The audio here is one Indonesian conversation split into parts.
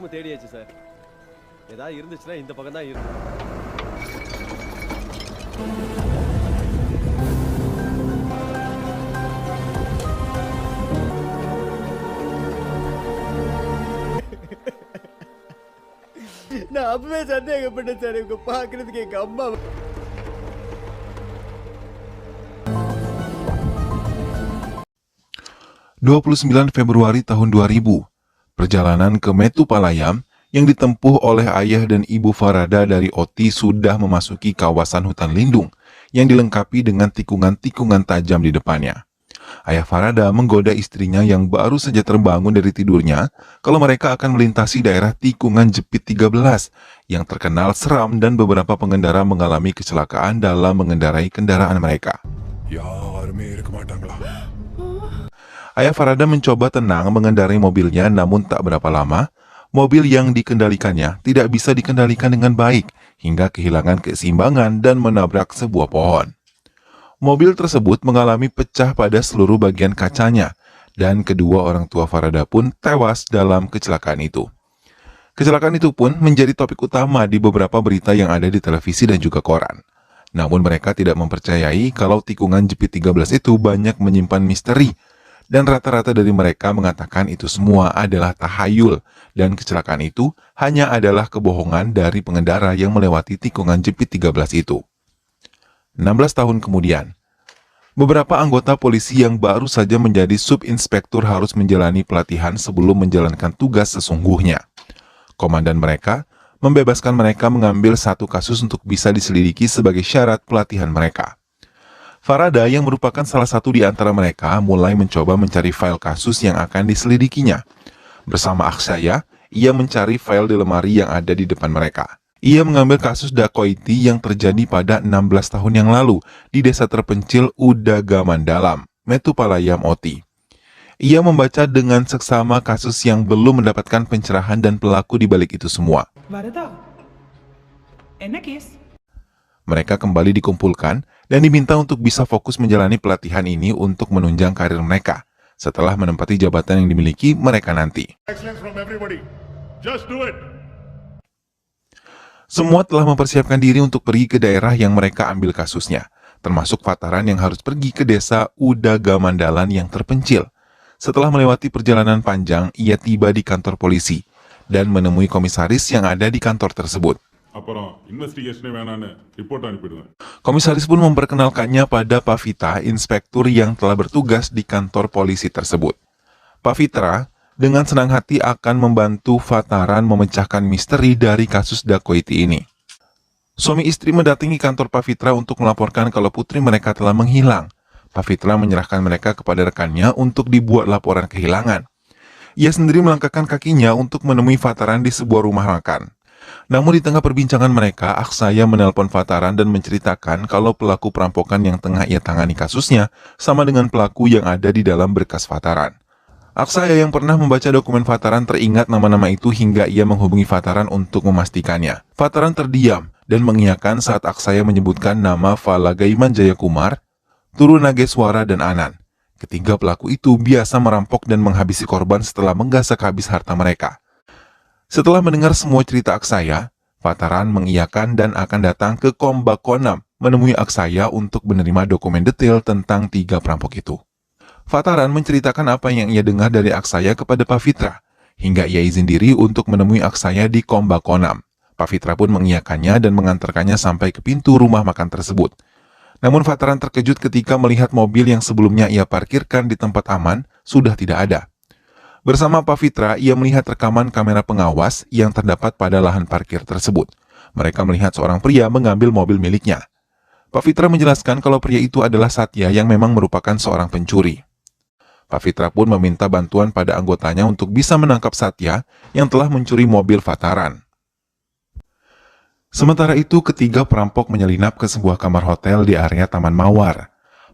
தேடியாச்சு சார். ஏதாவது இருந்துச்சுன்னா இந்த பக்கம் தான் இருக்கு. நான் அப்பவே சந்தேகப்பட்டேன் சார். இவங்க பாக்குறதுக்கு எங்க அம்மா 29 Februari tahun 2000, perjalanan ke Metupalayam yang ditempuh oleh ayah dan ibu Farada dari Oti sudah memasuki kawasan hutan lindung yang dilengkapi dengan tikungan-tikungan tajam di depannya. Ayah Farada menggoda istrinya yang baru saja terbangun dari tidurnya kalau mereka akan melintasi daerah tikungan Jepit 13 yang terkenal seram dan beberapa pengendara mengalami kecelakaan dalam mengendarai kendaraan mereka. Ayah Farada mencoba tenang mengendarai mobilnya, namun tak berapa lama, mobil yang dikendalikannya tidak bisa dikendalikan dengan baik hingga kehilangan keseimbangan dan menabrak sebuah pohon. Mobil tersebut mengalami pecah pada seluruh bagian kacanya, dan kedua orang tua Farada pun tewas dalam kecelakaan itu. Kecelakaan itu pun menjadi topik utama di beberapa berita yang ada di televisi dan juga koran. Namun mereka tidak mempercayai kalau tikungan Jepit 13 itu banyak menyimpan misteri, dan rata-rata dari mereka mengatakan itu semua adalah tahayul, dan kecelakaan itu hanya adalah kebohongan dari pengendara yang melewati tikungan Jepit 13 itu. 16 tahun kemudian, beberapa anggota polisi yang baru saja menjadi subinspektur harus menjalani pelatihan sebelum menjalankan tugas sesungguhnya. Komandan mereka membebaskan mereka mengambil satu kasus untuk bisa diselidiki sebagai syarat pelatihan mereka. Farada yang merupakan salah satu di antara mereka mulai mencoba mencari file kasus yang akan diselidikinya. Bersama Aksaya, ia mencari file di lemari yang ada di depan mereka. Ia mengambil kasus dacoity yang terjadi pada 16 tahun yang lalu di desa terpencil Udagamandalam, Metupalayam Oti. Ia membaca dengan seksama kasus yang belum mendapatkan pencerahan dan pelaku di balik itu semua. Mereka kembali dikumpulkan dan diminta untuk bisa fokus menjalani pelatihan ini untuk menunjang karir mereka setelah menempati jabatan yang dimiliki mereka nanti. Semua telah mempersiapkan diri untuk pergi ke daerah yang mereka ambil kasusnya, termasuk Fataran yang harus pergi ke desa Udagamandalan yang terpencil. Setelah melewati perjalanan panjang, ia tiba di kantor polisi dan menemui komisaris yang ada di kantor tersebut. Komisaris pun memperkenalkannya pada Pak Fitra, inspektur yang telah bertugas di kantor polisi tersebut. Pak Fitra dengan senang hati akan membantu Fataran memecahkan misteri dari kasus dacoity ini. Suami istri mendatangi kantor Pak Fitra untuk melaporkan kalau putri mereka telah menghilang. Pak Fitra menyerahkan mereka kepada rekannya untuk dibuat laporan kehilangan. Ia sendiri melangkahkan kakinya untuk menemui Fataran di sebuah rumah makan. Namun di tengah perbincangan mereka, Aksaya menelpon Fataran dan menceritakan kalau pelaku perampokan yang tengah ia tangani kasusnya sama dengan pelaku yang ada di dalam berkas Fataran. Aksaya yang pernah membaca dokumen Fataran teringat nama-nama itu hingga ia menghubungi Fataran untuk memastikannya. Fataran terdiam dan mengiyakan saat Aksaya menyebutkan nama Falagaiman Jayakumar, Turu Nageswara, dan Anan. Ketiga pelaku itu biasa merampok dan menghabisi korban setelah menggasak habis harta mereka. Setelah mendengar semua cerita Aksaya, Fataran mengiyakan dan akan datang ke Kombakonam menemui Aksaya untuk menerima dokumen detail tentang tiga perampok itu. Fataran menceritakan apa yang ia dengar dari Aksaya kepada Pak Fitra, hingga ia izin diri untuk menemui Aksaya di Kombakonam. Pak Fitra pun mengiyakannya dan mengantarkannya sampai ke pintu rumah makan tersebut. Namun Fataran terkejut ketika melihat mobil yang sebelumnya ia parkirkan di tempat aman sudah tidak ada. Bersama Pak Fitra, ia melihat rekaman kamera pengawas yang terdapat pada lahan parkir tersebut. Mereka melihat seorang pria mengambil mobil miliknya. Pak Fitra menjelaskan kalau pria itu adalah Satya yang memang merupakan seorang pencuri. Pak Fitra pun meminta bantuan pada anggotanya untuk bisa menangkap Satya yang telah mencuri mobil Fataran. Sementara itu, ketiga perampok menyelinap ke sebuah kamar hotel di area Taman Mawar.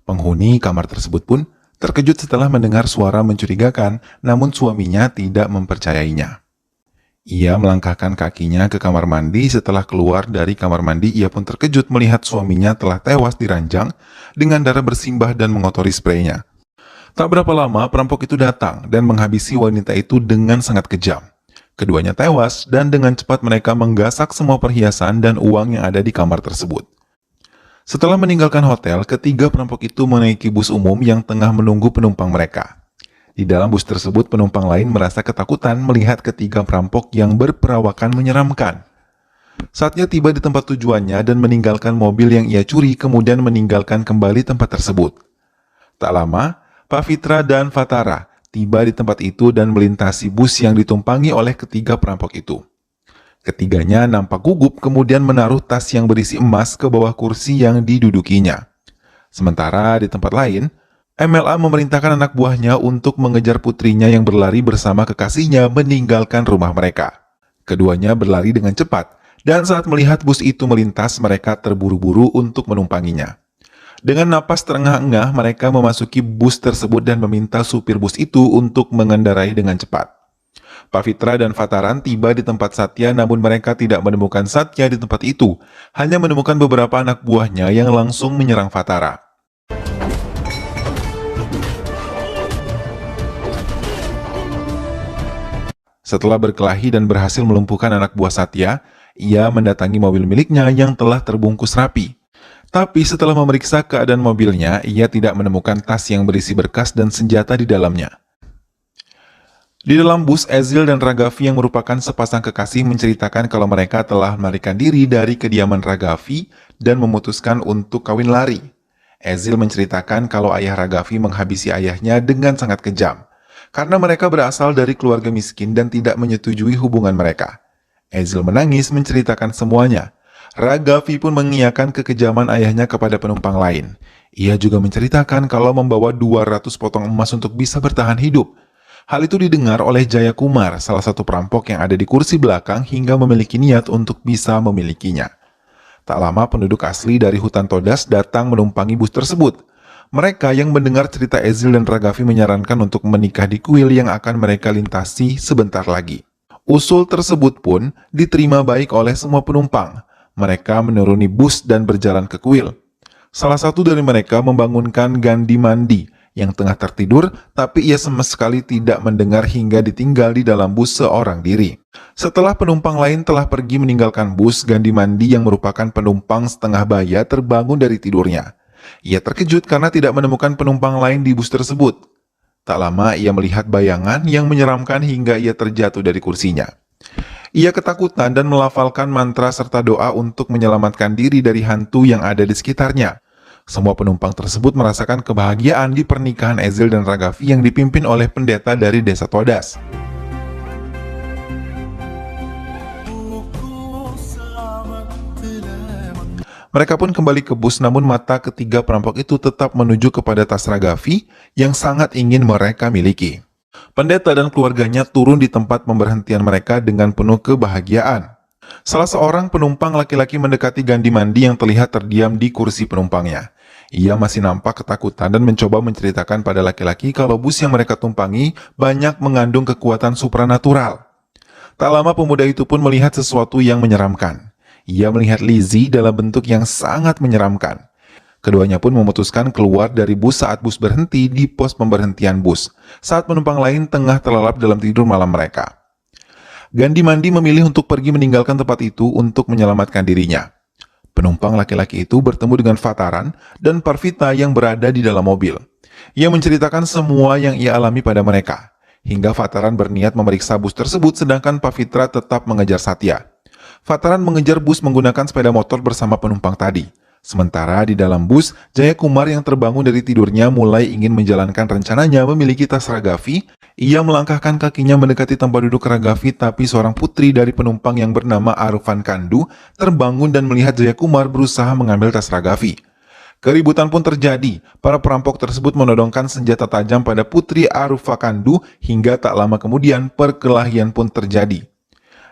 Penghuni kamar tersebut pun terkejut setelah mendengar suara mencurigakan, namun suaminya tidak mempercayainya. Ia melangkahkan kakinya ke kamar mandi. Setelah keluar dari kamar mandi, ia pun terkejut melihat suaminya telah tewas di ranjang dengan darah bersimbah dan mengotori spraynya. Tak berapa lama, perampok itu datang dan menghabisi wanita itu dengan sangat kejam. Keduanya tewas dan dengan cepat mereka menggasak semua perhiasan dan uang yang ada di kamar tersebut. Setelah meninggalkan hotel, ketiga perampok itu menaiki bus umum yang tengah menunggu penumpang mereka. Di dalam bus tersebut, penumpang lain merasa ketakutan melihat ketiga perampok yang berperawakan menyeramkan. Saatnya tiba di tempat tujuannya dan meninggalkan mobil yang ia curi, kemudian meninggalkan kembali tempat tersebut. Tak lama, Pak Fitra dan Fatara tiba di tempat itu dan melintasi bus yang ditumpangi oleh ketiga perampok itu. Ketiganya nampak gugup kemudian menaruh tas yang berisi emas ke bawah kursi yang didudukinya. Sementara di tempat lain, MLA memerintahkan anak buahnya untuk mengejar putrinya yang berlari bersama kekasihnya meninggalkan rumah mereka. Keduanya berlari dengan cepat, dan saat melihat bus itu melintas, mereka terburu-buru untuk menumpanginya. Dengan napas terengah-engah, mereka memasuki bus tersebut dan meminta supir bus itu untuk mengendarai dengan cepat. Pak Fitra dan Fataran tiba di tempat Satya, namun mereka tidak menemukan Satya di tempat itu, hanya menemukan beberapa anak buahnya yang langsung menyerang Fatara. Setelah berkelahi dan berhasil melumpuhkan anak buah Satya, ia mendatangi mobil miliknya yang telah terbungkus rapi. Tapi setelah memeriksa keadaan mobilnya, ia tidak menemukan tas yang berisi berkas dan senjata di dalamnya. Di dalam bus, Ezil dan Ragavi yang merupakan sepasang kekasih menceritakan kalau mereka telah melarikan diri dari kediaman Ragavi dan memutuskan untuk kawin lari. Ezil menceritakan kalau ayah Ragavi menghabisi ayahnya dengan sangat kejam, karena mereka berasal dari keluarga miskin dan tidak menyetujui hubungan mereka. Ezil menangis menceritakan semuanya. Ragavi pun mengiyakan kekejaman ayahnya kepada penumpang lain. Ia juga menceritakan kalau membawa 200 potong emas untuk bisa bertahan hidup. Hal itu didengar oleh Jayakumar, salah satu perampok yang ada di kursi belakang hingga memiliki niat untuk bisa memilikinya. Tak lama penduduk asli dari hutan Todas datang menumpangi bus tersebut. Mereka yang mendengar cerita Ezil dan Ragavi menyarankan untuk menikah di kuil yang akan mereka lintasi sebentar lagi. Usul tersebut pun diterima baik oleh semua penumpang. Mereka menuruni bus dan berjalan ke kuil. Salah satu dari mereka membangunkan Gandhi Mandi yang tengah tertidur, tapi ia sama sekali tidak mendengar hingga ditinggal di dalam bus seorang diri. Setelah penumpang lain telah pergi meninggalkan bus, Gandhi Mandi yang merupakan penumpang setengah baya terbangun dari tidurnya. Ia terkejut karena tidak menemukan penumpang lain di bus tersebut. Tak lama ia melihat bayangan yang menyeramkan hingga ia terjatuh dari kursinya. Ia ketakutan dan melafalkan mantra serta doa untuk menyelamatkan diri dari hantu yang ada di sekitarnya. Semua penumpang tersebut merasakan kebahagiaan di pernikahan Ezil dan Ragavi yang dipimpin oleh pendeta dari desa Todas. Mereka pun kembali ke bus, namun mata ketiga perampok itu tetap menuju kepada tas Ragavi yang sangat ingin mereka miliki. Pendeta dan keluarganya turun di tempat pemberhentian mereka dengan penuh kebahagiaan. Salah seorang penumpang laki-laki mendekati Gandhi Mandi yang terlihat terdiam di kursi penumpangnya. Ia masih nampak ketakutan dan mencoba menceritakan pada laki-laki kalau bus yang mereka tumpangi banyak mengandung kekuatan supranatural. Tak lama pemuda itu pun melihat sesuatu yang menyeramkan. Ia melihat Lizzie dalam bentuk yang sangat menyeramkan. Keduanya pun memutuskan keluar dari bus saat bus berhenti di pos pemberhentian bus, saat penumpang lain tengah terlelap dalam tidur malam mereka. Gandhi Mandi memilih untuk pergi meninggalkan tempat itu untuk menyelamatkan dirinya. Penumpang laki-laki itu bertemu dengan Fataran dan Parvita yang berada di dalam mobil. Ia menceritakan semua yang ia alami pada mereka, hingga Fataran berniat memeriksa bus tersebut sedangkan Pavitra tetap mengejar Satya. Fataran mengejar bus menggunakan sepeda motor bersama penumpang tadi. Sementara di dalam bus, Jayakumar yang terbangun dari tidurnya mulai ingin menjalankan rencananya memiliki tas Ragavi. Ia melangkahkan kakinya mendekati tempat duduk Ragavi, tapi seorang putri dari penumpang yang bernama Arufan Kandu terbangun dan melihat Jayakumar berusaha mengambil tas Ragavi. Keributan pun terjadi. Para perampok tersebut menodongkan senjata tajam pada putri Arufan Kandu hingga tak lama kemudian perkelahian pun terjadi.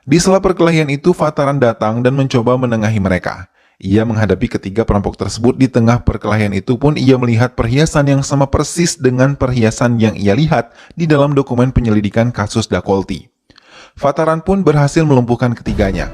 Di sela perkelahian itu, Fataran datang dan mencoba menengahi mereka. Ia menghadapi ketiga perampok tersebut. Di tengah perkelahian itu pun ia melihat perhiasan yang sama persis dengan perhiasan yang ia lihat di dalam dokumen penyelidikan kasus Dakolti. Fataran pun berhasil melumpuhkan ketiganya.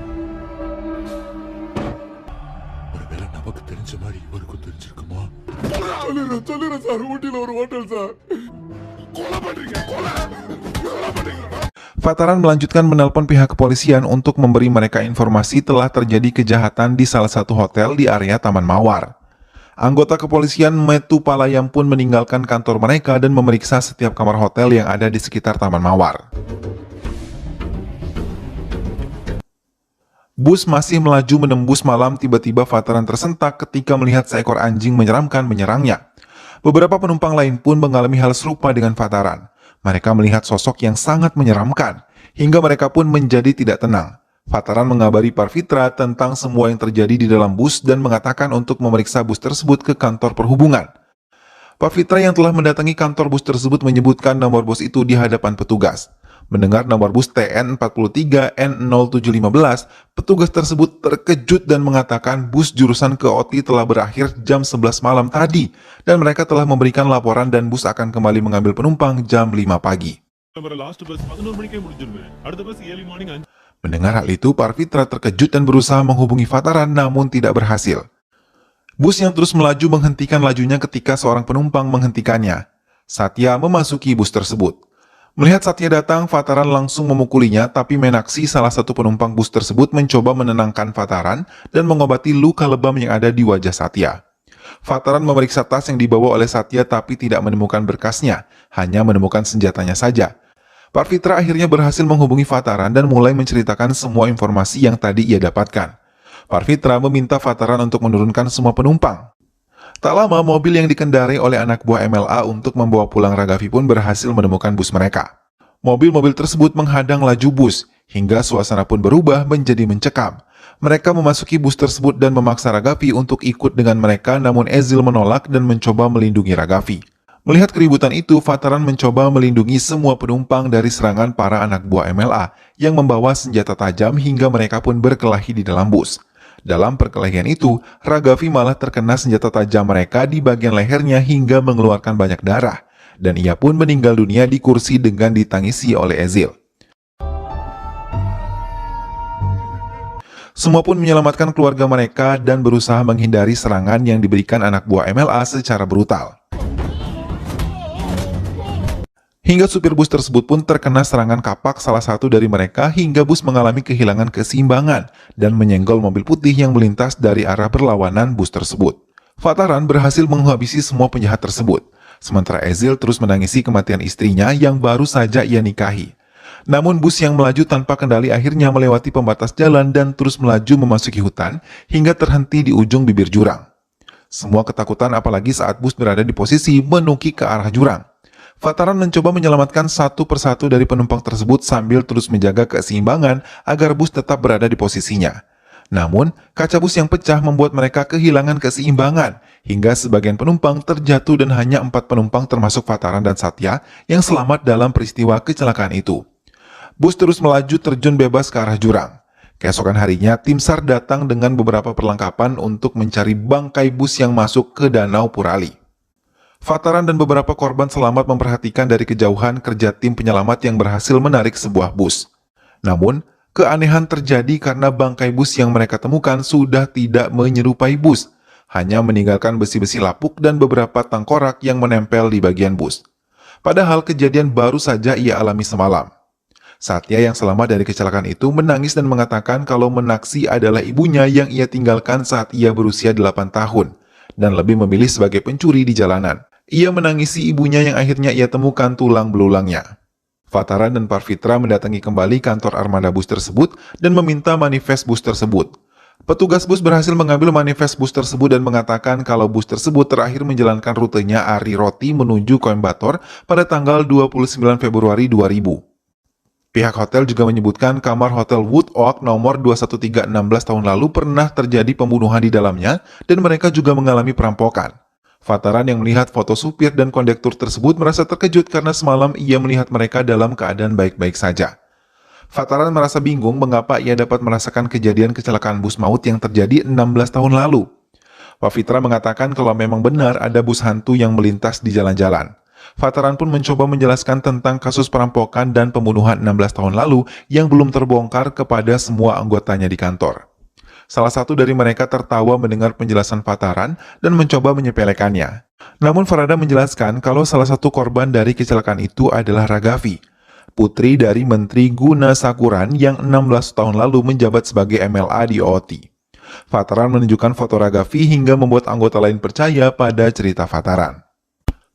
Fataran melanjutkan menelpon pihak kepolisian untuk memberi mereka informasi telah terjadi kejahatan di salah satu hotel di area Taman Mawar. Anggota kepolisian Metu Palayam pun meninggalkan kantor mereka dan memeriksa setiap kamar hotel yang ada di sekitar Taman Mawar. Bus masih melaju menembus malam, tiba-tiba Fataran tersentak ketika melihat seekor anjing menyeramkan menyerangnya. Beberapa penumpang lain pun mengalami hal serupa dengan Fataran. Mereka melihat sosok yang sangat menyeramkan, hingga mereka pun menjadi tidak tenang. Fataran mengabari Parvitra tentang semua yang terjadi di dalam bus dan mengatakan untuk memeriksa bus tersebut ke kantor perhubungan. Parvitra yang telah mendatangi kantor bus tersebut menyebutkan nomor bus itu di hadapan petugas. Mendengar nomor bus TN43N0715, petugas tersebut terkejut dan mengatakan bus jurusan ke OT telah berakhir jam 11 malam tadi dan mereka telah memberikan laporan dan bus akan kembali mengambil penumpang jam 5 pagi. Mendengar hal itu, Parvitra terkejut dan berusaha menghubungi Fataran namun tidak berhasil. Bus yang terus melaju menghentikan lajunya ketika seorang penumpang menghentikannya. Satya memasuki bus tersebut. Melihat Satya datang, Fataran langsung memukulinya, tapi Menaksi, salah satu penumpang bus tersebut, mencoba menenangkan Fataran dan mengobati luka lebam yang ada di wajah Satya. Fataran memeriksa tas yang dibawa oleh Satya tapi tidak menemukan berkasnya, hanya menemukan senjatanya saja. Parvitra akhirnya berhasil menghubungi Fataran dan mulai menceritakan semua informasi yang tadi ia dapatkan. Parvitra meminta Fataran untuk menurunkan semua penumpang. Tak lama, mobil yang dikendarai oleh anak buah MLA untuk membawa pulang Ragavi pun berhasil menemukan bus mereka. Mobil-mobil tersebut menghadang laju bus, hingga suasana pun berubah menjadi mencekam. Mereka memasuki bus tersebut dan memaksa Ragavi untuk ikut dengan mereka, namun Ezil menolak dan mencoba melindungi Ragavi. Melihat keributan itu, Fataran mencoba melindungi semua penumpang dari serangan para anak buah MLA yang membawa senjata tajam hingga mereka pun berkelahi di dalam bus. Dalam perkelahian itu, Ragavi malah terkena senjata tajam mereka di bagian lehernya hingga mengeluarkan banyak darah, dan ia pun meninggal dunia di kursi dengan ditangisi oleh Ezil. Semua pun menyelamatkan keluarga mereka dan berusaha menghindari serangan yang diberikan anak buah MLA secara brutal. Hingga supir bus tersebut pun terkena serangan kapak salah satu dari mereka hingga bus mengalami kehilangan keseimbangan dan menyenggol mobil putih yang melintas dari arah berlawanan bus tersebut. Fataran berhasil menghabisi semua penjahat tersebut, sementara Ezil terus menangisi kematian istrinya yang baru saja ia nikahi. Namun bus yang melaju tanpa kendali akhirnya melewati pembatas jalan dan terus melaju memasuki hutan hingga terhenti di ujung bibir jurang. Semua ketakutan apalagi saat bus berada di posisi menukik ke arah jurang. Fataran mencoba menyelamatkan satu persatu dari penumpang tersebut sambil terus menjaga keseimbangan agar bus tetap berada di posisinya. Namun, kaca bus yang pecah membuat mereka kehilangan keseimbangan, hingga sebagian penumpang terjatuh dan hanya 4 penumpang termasuk Fataran dan Satya yang selamat dalam peristiwa kecelakaan itu. Bus terus melaju terjun bebas ke arah jurang. Keesokan harinya, tim SAR datang dengan beberapa perlengkapan untuk mencari bangkai bus yang masuk ke Danau Purali. Fataran dan beberapa korban selamat memperhatikan dari kejauhan kerja tim penyelamat yang berhasil menarik sebuah bus. Namun, keanehan terjadi karena bangkai bus yang mereka temukan sudah tidak menyerupai bus, hanya meninggalkan besi-besi lapuk dan beberapa tengkorak yang menempel di bagian bus. Padahal kejadian baru saja ia alami semalam. Satya yang selamat dari kecelakaan itu menangis dan mengatakan kalau Menaksi adalah ibunya yang ia tinggalkan saat ia berusia 8 tahun, dan lebih memilih sebagai pencuri di jalanan. Ia menangisi ibunya yang akhirnya ia temukan tulang belulangnya. Fataran dan Parvitra mendatangi kembali kantor armada bus tersebut dan meminta manifest bus tersebut. Petugas bus berhasil mengambil manifest bus tersebut dan mengatakan kalau bus tersebut terakhir menjalankan rutenya Ari Roti menuju Coimbatore pada tanggal 29 Februari 2000. Pihak hotel juga menyebutkan kamar hotel Wood Oak nomor 21316 tahun lalu pernah terjadi pembunuhan di dalamnya dan mereka juga mengalami perampokan. Fataran yang melihat foto supir dan kondektur tersebut merasa terkejut karena semalam ia melihat mereka dalam keadaan baik-baik saja. Fataran merasa bingung mengapa ia dapat merasakan kejadian kecelakaan bus maut yang terjadi 16 tahun lalu. Parvitra mengatakan kalau memang benar ada bus hantu yang melintas di jalan-jalan. Fataran pun mencoba menjelaskan tentang kasus perampokan dan pembunuhan 16 tahun lalu yang belum terbongkar kepada semua anggotanya di kantor. Salah satu dari mereka tertawa mendengar penjelasan Fataran dan mencoba menyepelekannya. Namun Farada menjelaskan kalau salah satu korban dari kecelakaan itu adalah Ragavi. putri dari Menteri Gunasakuran yang 16 tahun lalu menjabat sebagai MLA di OOT. Fataran menunjukkan foto Ragavi hingga membuat anggota lain percaya pada cerita Fataran.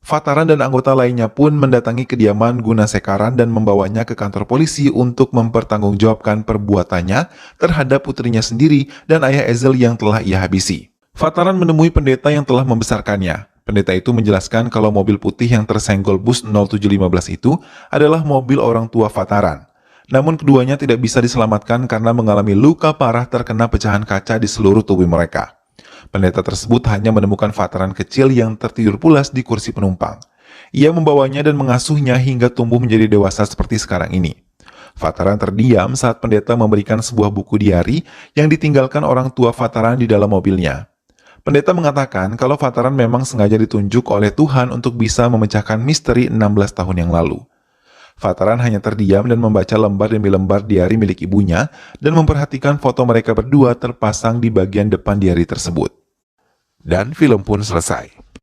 Fataran dan anggota lainnya pun mendatangi kediaman Gunasekaran dan membawanya ke kantor polisi untuk mempertanggungjawabkan perbuatannya terhadap putrinya sendiri dan ayah Ezel yang telah ia habisi. Fataran menemui pendeta yang telah membesarkannya. Pendeta itu menjelaskan kalau mobil putih yang tersenggol bus 0715 itu adalah mobil orang tua Fataran. Namun keduanya tidak bisa diselamatkan karena mengalami luka parah terkena pecahan kaca di seluruh tubuh mereka. Pendeta tersebut hanya menemukan Fataran kecil yang tertidur pulas di kursi penumpang. Ia membawanya dan mengasuhnya hingga tumbuh menjadi dewasa seperti sekarang ini. Fataran terdiam saat pendeta memberikan sebuah buku diari yang ditinggalkan orang tua Fataran di dalam mobilnya. Pendeta mengatakan kalau Fataran memang sengaja ditunjuk oleh Tuhan untuk bisa memecahkan misteri 16 tahun yang lalu. Fataran hanya terdiam dan membaca lembar demi lembar diari milik ibunya dan memperhatikan foto mereka berdua terpasang di bagian depan diari tersebut. Dan film pun selesai.